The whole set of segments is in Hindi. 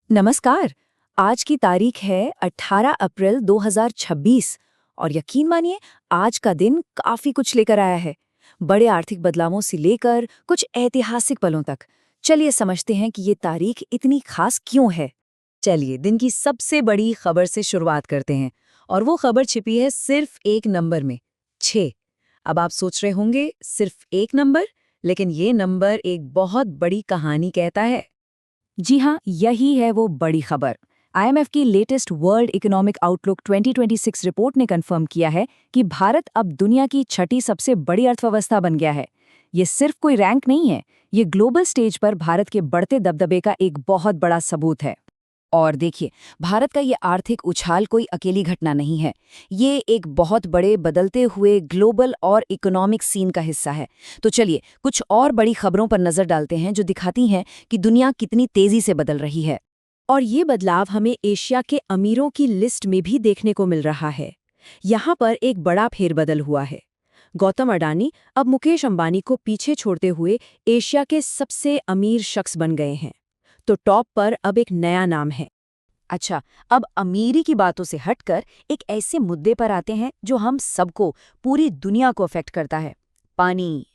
नमस्कार। आज की तारीख है 18 अप्रैल 2026 और यकीन मानिए आज का दिन काफी कुछ लेकर आया है। बड़े आर्थिक बदलावों से लेकर कुछ ऐतिहासिक पलों तक। चलिए समझते हैं कि ये तारीख इतनी खास क्यों है। चलिए दिन की सबसे बड़ी खबर से शुरुआत करते हैं और वो खबर छिपी है सिर्फ एक नंबर में, 6। अब आप सोच रहे होंगे सिर्फ एक नंबर, लेकिन ये नंबर एक बहुत बड़ी कहानी कहता है। जी हाँ, यही है वो बड़ी खबर। आईएमएफ की latest world economic outlook 2026 report ने कंफर्म किया है कि भारत अब दुनिया की छठी सबसे बड़ी अर्थव्यवस्था बन गया है। ये सिर्फ कोई रैंक नहीं है, ये ग्लोबल स्टेज पर भारत के बढ़ते दबदबे का एक बहुत बड़ा सबूत है। और देखिए, भारत का ये आर्थिक उछाल कोई अकेली घटना नहीं है। ये एक बहुत बड़े बदलते हुए ग्लोबल और इकोनॉमिक सीन का हिस्सा है। तो चलिए कुछ और बड़ी खबरों पर नजर डालते हैं जो दिखाती हैं कि दुनिया कितनी तेजी से बदल रही है। और ये बदलाव हमें एशिया के अमीरों की लिस्ट में भी देखने को मिल रहा है। यहाँ पर एक बड़ा फेरबदल हुआ है। गौतम अडानी अब मुकेश अंबानी को पीछे छोड़ते हुए एशिया के सबसे अमीर शख्स बन गए हैं। तो टॉप पर अब एक नया नाम है। अच्छा, अब अमीरी की बातों से हटकर एक ऐसे मुद्दे पर आते हैं जो हम सबको, पूरी दुनिया को अफेक्ट करता है, पानी।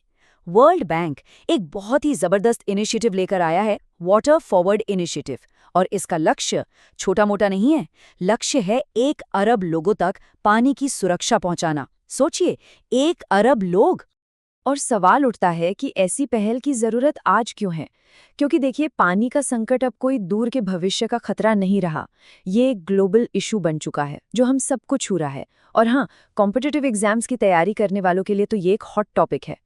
वर्ल्ड बैंक एक बहुत ही जबरदस्त इनिशिएटिव लेकर आया है, वाटर फॉरवर्ड इनिशिएटिव। और इसका लक्ष्य छोटा मोटा नहीं है, लक्ष्य है 1 अरब लोगों तक पानी की सुरक्षा पहुंचाना। सोचिए, 1 अरब लोग। और सवाल उठता है कि ऐसी पहल की जरूरत आज क्यों है। क्योंकि देखिए, पानी का संकट अब कोई दूर के भविष्य का खतरा नहीं रहा। ये एक ग्लोबल इशू बन चुका है जो हम सबको छू रहा है। और हाँ, कॉम्पिटिटिव एग्जाम्स की तैयारी करने वालों के लिए तो ये एक हॉट टॉपिक है।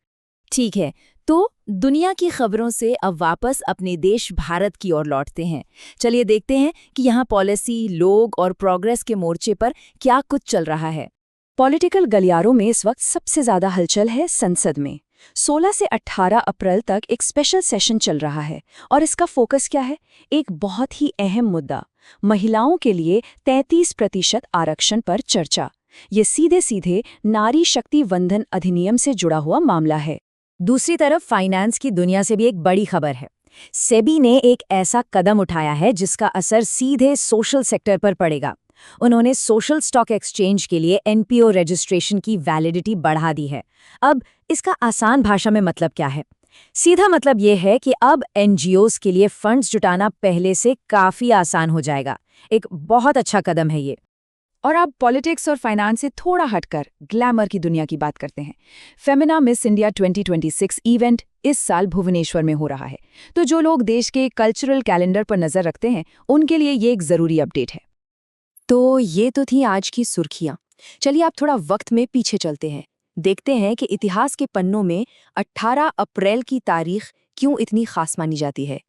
ठीक है, तो दुनिया की खबरों से अब वापस अपने देश भारत की ओर लौटते हैं। चलिए देखते हैं कि यहाँ पॉलिसी, लोग और प्रोग्रेस के मोर्चे पर क्या कुछ चल रहा है। पॉलिटिकल गलियारों में इस वक्त सबसे ज्यादा हलचल है संसद में। 16 से 18 अप्रैल तक एक स्पेशल सेशन चल रहा है और इसका फोकस क्या है? एक बहुत ही अहम मुद्दा, महिलाओं के लिए 33% आरक्षण पर चर्चा। ये सीधे सीधे नारी शक्ति वंदन अधिनियम से जुड़ा हुआ मामला है। दूसरी तरफ फाइनेंस की दुनिया से भी एक बड़ी खबर है। सेबी ने एक ऐसा कदम उठाया है जिसका असर सीधे सोशल सेक्टर पर पड़ेगा। उन्होंने सोशल स्टॉक एक्सचेंज के लिए एनपीओ रजिस्ट्रेशन की वैलिडिटी बढ़ा दी है। अब इसका आसान भाषा में मतलब क्या है? सीधा मतलब ये है कि अब एनजीओज के लिए फंड्स जुटाना पहले से काफी आसान हो जाएगा। एक बहुत अच्छा कदम है ये। और अब पॉलिटिक्स और फाइनेंस से थोड़ा हटकर ग्लैमर की दुनिया की बात करते हैं। फेमिना मिस इंडिया 2026 इवेंट इस साल भुवनेश्वर में हो रहा है। तो जो लोग देश के कल्चरल कैलेंडर पर नजर रखते हैं, उनके लिए ये एक जरूरी अपडेट है। तो ये तो थी आज की सुर्खियां। चलिए आप थोड़ा वक्त में पीछे चलते हैं, देखते हैं कि इतिहास के पन्नों में 18 अप्रैल की तारीख क्यों इतनी खास मानी जाती है।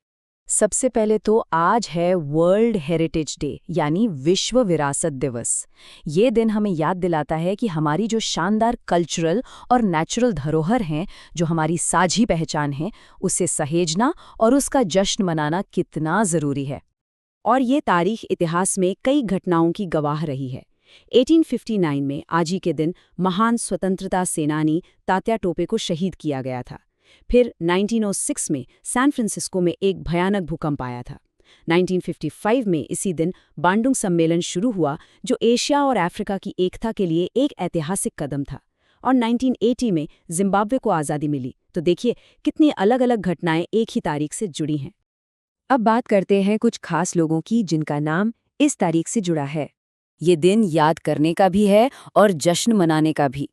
सबसे पहले तो आज है वर्ल्ड हेरिटेज डे, यानी विश्व विरासत दिवस। ये दिन हमें याद दिलाता है कि हमारी जो शानदार कल्चरल और नेचुरल धरोहर हैं, जो हमारी साझी पहचान है, उसे सहेजना और उसका जश्न मनाना कितना जरूरी है। और ये तारीख इतिहास में कई घटनाओं की गवाह रही है। 1859 में आज ही के दिन महान स्वतंत्रता सेनानी तात्या टोपे को शहीद किया गया था। फिर 1906 में सैन फ्रांसिस्को में एक भयानक भूकंप आया था। 1955 में इसी दिन बांडुंग सम्मेलन शुरू हुआ, जो एशिया और अफ्रीका की एकता के लिए एक ऐतिहासिक कदम था। और 1980 में जिम्बाब्वे को आज़ादी मिली। तो देखिए कितनी अलग अलग घटनाएं एक ही तारीख से जुड़ी हैं। अब बात करते हैं कुछ खास लोगों की जिनका नाम इस तारीख से जुड़ा है। ये दिन याद करने का भी है और जश्न मनाने का भी।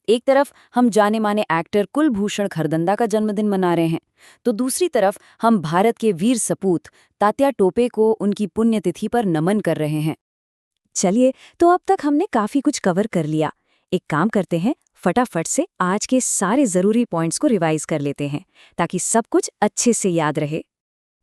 एक तरफ हम जाने माने एक्टर कुलभूषण खरदंदा का जन्मदिन मना रहे हैं, तो दूसरी तरफ हम भारत के वीर सपूत तात्या टोपे को उनकी पुण्यतिथि पर नमन कर रहे हैं। चलिए, तो अब तक हमने काफी कुछ कवर कर लिया। एक काम करते हैं, फटाफट से आज के सारे जरूरी पॉइंट्स को रिवाइज कर लेते हैं ताकि सब कुछ अच्छे से याद रहे।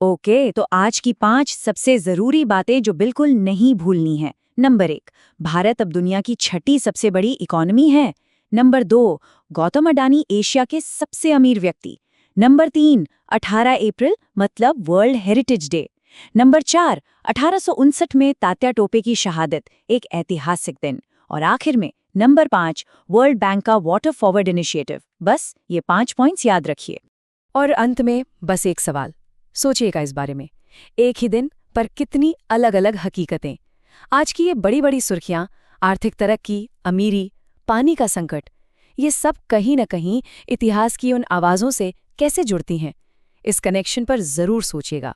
ओके, तो आज की 5 सबसे जरूरी बातें जो बिल्कुल नहीं भूलनी है। नंबर 1, भारत अब दुनिया की छठी सबसे बड़ी इकोनॉमी है। नंबर 2, गौतम अडानी एशिया के सबसे अमीर व्यक्ति। नंबर 3, 18 अप्रैल मतलब वर्ल्ड हेरिटेज डे। नंबर 4, 1859 में तात्या टोपे की शहादत, एक ऐतिहासिक दिन। और आखिर में नंबर 5, वर्ल्ड बैंक का वाटर फॉरवर्ड इनिशिएटिव। बस ये 5 पॉइंट्स याद रखिए। और अंत में बस एक सवाल, सोचिएगा इस बारे में। एक ही दिन पर कितनी अलग अलग हकीकतें। आज की ये बड़ी बड़ी सुर्खियां, आर्थिक तरक्की, अमीरी, पानी का संकट, ये सब कहीं न कहीं इतिहास की उन आवाज़ों से कैसे जुड़ती हैं? इस कनेक्शन पर ज़रूर सोचिएगा।